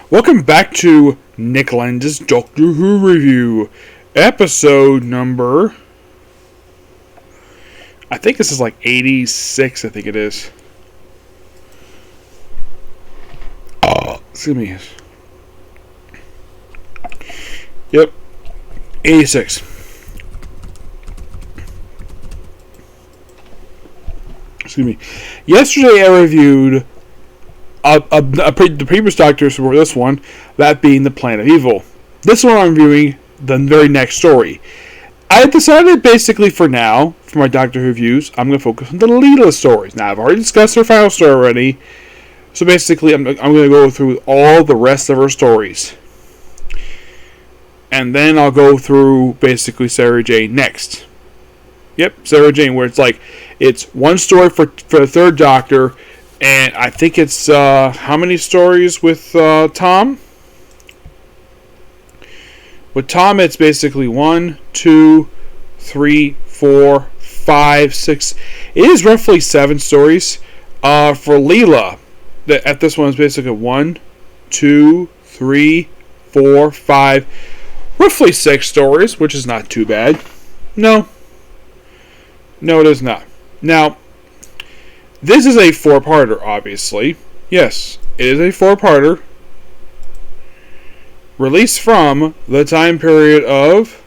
Welcome back to Nick Lenz's Doctor Who review, episode number. I think this is like 86. I think it is. Excuse me. Yep, 86. Excuse me. Yesterday I reviewed the previous Doctors for this one, that being the Planet of Evil. This one I'm reviewing the very next story. I decided basically for now, for my Doctor Who reviews, I'm going to focus on the Leela stories. Now, I've already discussed her final story already, so basically I'm going to go through all the rest of her stories. And then I'll go through basically Sarah Jane next. Yep, Sarah Jane, where it's one story for the third Doctor. And I think it's, how many stories with Tom? With Tom, it's basically 1, 2, 3, 4, 5, 6. It is roughly 7 stories. For Leela, at this one is basically 1, 2, 3, 4, 5. Roughly 6 stories, which is not too bad. No, it is not. Now, this is a 4-parter, obviously. Yes, it is a 4-parter. Released from the time period of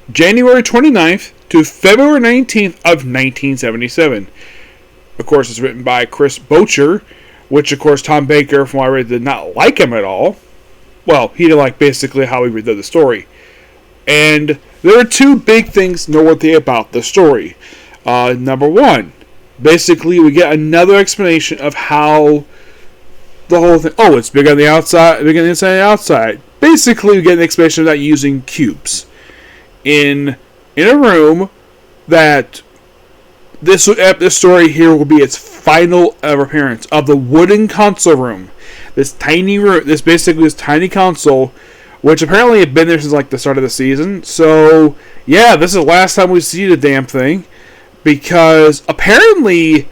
January 29th to February 19th of 1977. Of course, it's written by Chris Bocher, which, of course, Tom Baker, from what I read, did not like him at all. Well, he didn't like basically how he redid the story. And there are 2 big things noteworthy about the story. Number 1, basically we get another explanation of how the whole thing. Oh, it's big on the outside, big on the inside and the outside. Basically, we get an explanation of that using cubes in a room. That this story here will be its final ever appearance of the wooden console room. This tiny room, this tiny console, which apparently had been there since like the start of the season. So yeah, this is the last time we see the damn thing. Because apparently,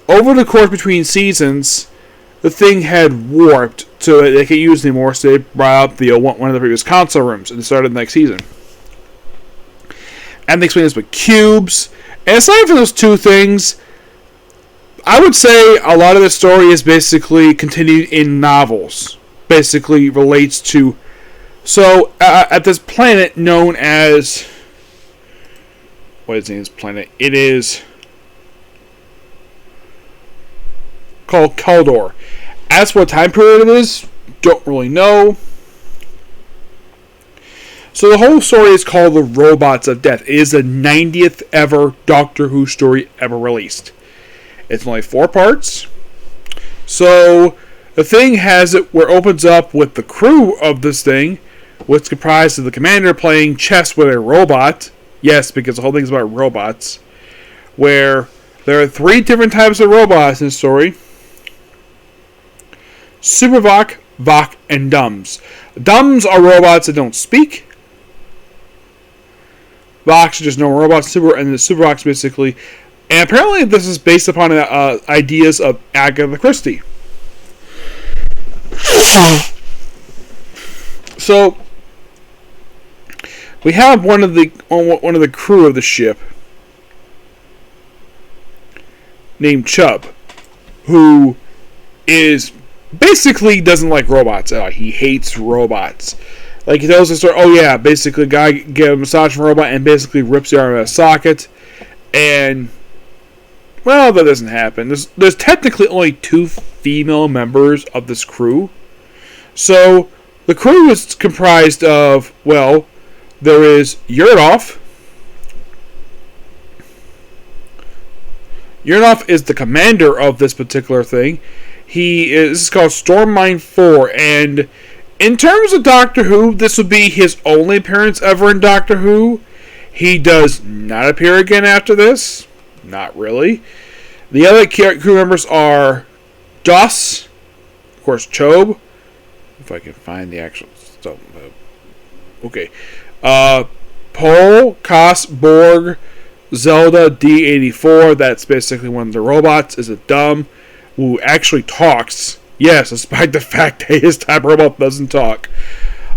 over the course between seasons, the thing had warped so that they can't use it anymore. So they brought up one of the previous console rooms and started the next season. And they explain this with cubes. And aside from those 2 things, I would say a lot of the story is basically continued in novels. Basically relates to. So at this planet known as. What is his planet? It is called Kaldor. As for what time period it is, don't really know. So the whole story is called The Robots of Death. It is the 90th ever Doctor Who story ever released. It's only 4 parts. So the thing has it where it opens up with the crew of this thing, which is comprised of the commander playing chess with a robot. Yes, because the whole thing is about robots. Where there are 3 different types of robots in the story. Supervoc, Voc, and Dumbs. Dumbs are robots that don't speak. Vocs are just normal robots. And the Supervocs basically. And apparently this is based upon ideas of Agatha Christie. So we have one of the crew of the ship named Chubb, who is basically doesn't like robots at all. He hates robots. Like he tells the story. Oh yeah, basically a guy gets a massage from a robot and basically rips the arm out of a socket. And well, that doesn't happen. There's technically only 2 female members of this crew. So the crew is comprised of, well, there is Yurdov. Yurdov is the commander of this particular thing. This is called Storm Mine 4, and in terms of Doctor Who, this would be his only appearance ever in Doctor Who. He does not appear again after this. Not really. The other crew members are Doss, of course, Chobe. If I can find the actual stuff. Okay. Pol, Koss, Borg, Zelda, D84, that's basically one of the robots, is a dumb. who actually talks. Yes, despite the fact that his type robot doesn't talk.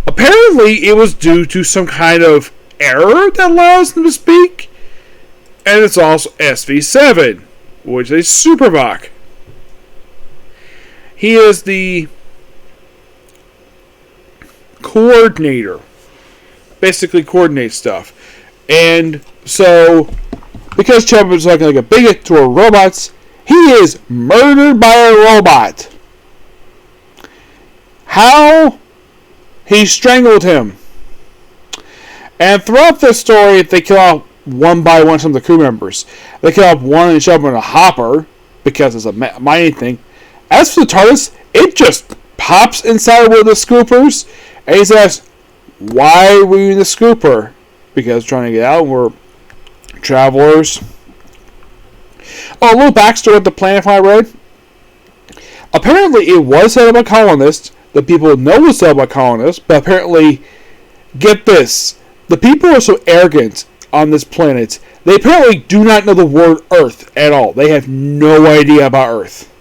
Apparently, it was due to some kind of error that allows them to speak. And it's also SV7, which is a Superbach. He is the coordinator. Basically coordinates stuff. And so, because Chubba is like a bigot toward robots, he is murdered by a robot. How? He strangled him. And throughout the story, they kill off one by one some of the crew members. They kill off one and shove him in a hopper, because it's a mining thing. As for the TARDIS, it just pops inside one of the scoopers, and he says, "Why were you in the scooper?" Because trying to get out, we're travelers. Oh, a little backstory of the planet I read. Apparently, it was set up by colonists. The people know it was set up by colonists, but apparently, get this, the people are so arrogant on this planet, they apparently do not know the word Earth at all. They have no idea about Earth.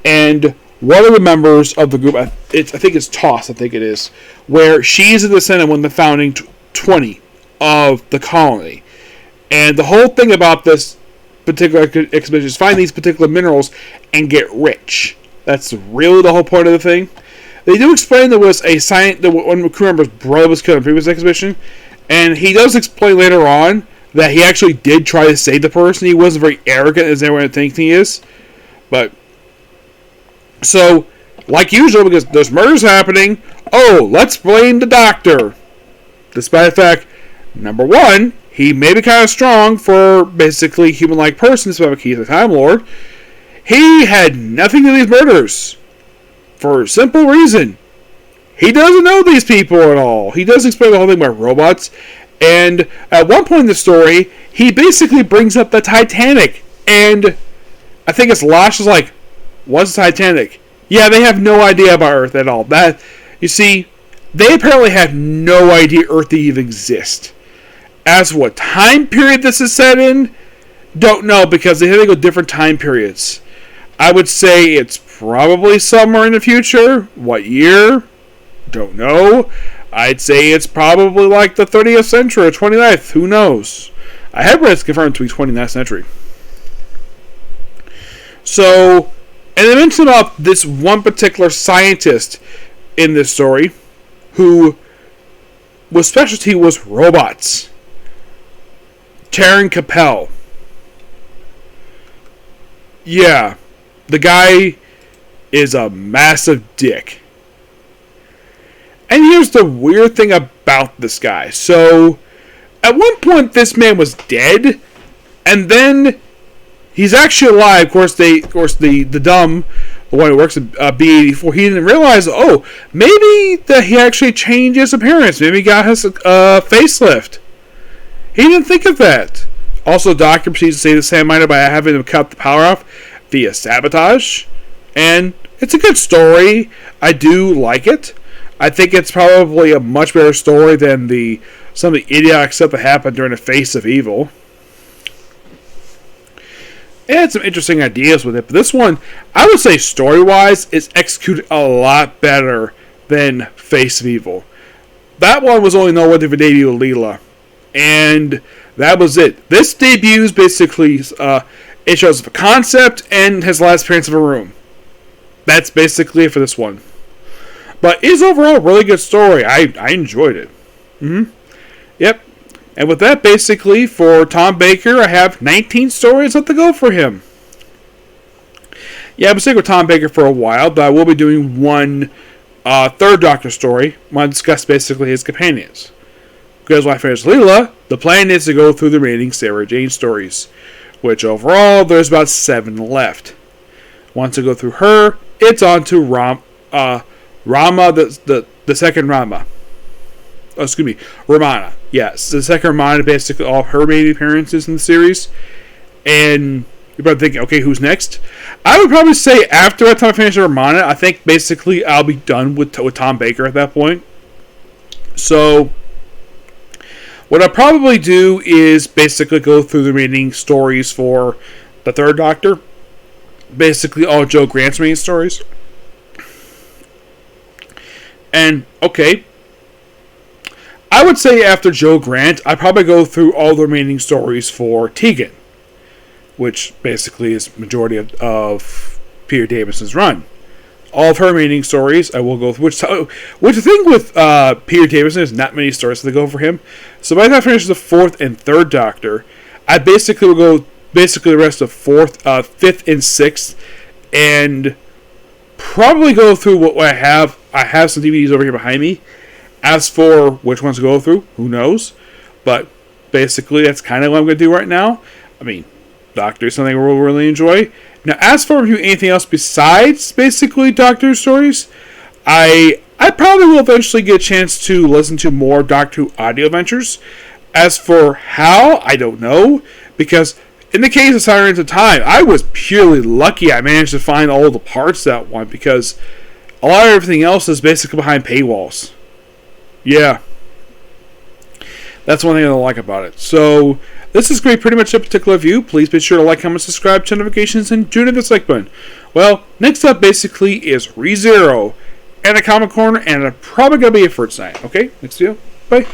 And one of the members of the group, I think it's Toss, I think it is, where she's a descendant of the founding 20 of the colony. And the whole thing about this particular expedition is find these particular minerals and get rich. That's really the whole point of the thing. They do explain there was a science that one of the crew members' brother was killed in the previous expedition, and he does explain later on that he actually did try to save the person. He wasn't very arrogant as everyone thinks he is. But, so, like usual, because there's murders happening, let's blame the doctor. Despite the fact, number one, he may be kind of strong for basically human-like persons, but he's a Time Lord. He had nothing to do with these murders. For a simple reason. He doesn't know these people at all. He does explain the whole thing about robots. And at one point in the story, he basically brings up the Titanic. And I think it's Lash is like, what's the Titanic? Yeah, they have no idea about Earth at all. That, you see, they apparently have no idea Earth even exists. As what time period this is set in, don't know, because they go different time periods. I would say it's probably somewhere in the future. What year? Don't know. I'd say it's probably like the 30th century or 29th. Who knows? I have read it's confirmed to be 29th century. So, and they mentioned about this one particular scientist in this story who was specialty was robots. Taryn Capel. Yeah. The guy is a massive dick. And here's the weird thing about this guy. So, at one point, this man was dead, and then he's actually alive. Of course, the dumb, the one who works at B84, he didn't realize, maybe that he actually changed his appearance. Maybe he got his facelift. He didn't think of that. Also, the doctor proceeds to save the Sand Miner by having him cut the power off via sabotage. And it's a good story. I do like it. I think it's probably a much better story than some of the idiotic stuff that happened during the Face of Evil. It had some interesting ideas with it, but this one, I would say story-wise, is executed a lot better than Face of Evil. That one was only noteworthy for debut of Leela. And that was it. This debuts basically, it shows the concept and his last appearance of a room. That's basically it for this one. But it is overall a really good story. I enjoyed it. Yep. And with that, basically, for Tom Baker, I have 19 stories left to go for him. Yeah, I've been sticking with Tom Baker for a while, but I will be doing one third Doctor story. I want to discuss basically his companions. Because when I finish Leela, the plan is to go through the remaining Sarah Jane stories. Which overall, there's about 7 left. Once I go through her, it's on to Rama, the second Rama. Oh, excuse me, Romana. Yes, the second Romana, basically all of her main appearances in the series. And you're probably thinking, okay, who's next? I would probably say after the time I finish Romana, I think basically I'll be done with Tom Baker at that point. So, what I'll probably do is basically go through the remaining stories for the third Doctor. basically all Joe Grant's main stories. And, okay, I would say after Joe Grant, I'd probably go through all the remaining stories for Tegan, which basically is majority of Peter Davison's run. All of her remaining stories, I will go through. Which the thing with Peter Davison is not many stories to go for him. So by the time I finish the 4th and 3rd Doctor, I basically will go the rest of 4th, 5th, and 6th, and probably go through what I have. I have some DVDs over here behind me. As for which ones to go through, who knows? But basically, that's kind of what I'm going to do right now. I mean, Doctor is something we'll really enjoy. Now, as for anything else besides basically Doctor stories, I probably will eventually get a chance to listen to more Doctor Who audio adventures. As for how, I don't know, because in the case of Sirens of Time, I was purely lucky I managed to find all the parts that one, because a lot of everything else is basically behind paywalls. Yeah. That's one thing I don't like about it. So, this is great, pretty much a particular view. Please be sure to like, comment, subscribe, turn notifications, and tune in the dislike button. Well, next up basically is ReZero and a Comic Corner, and it's probably going to be it for tonight. Okay, next video. Bye.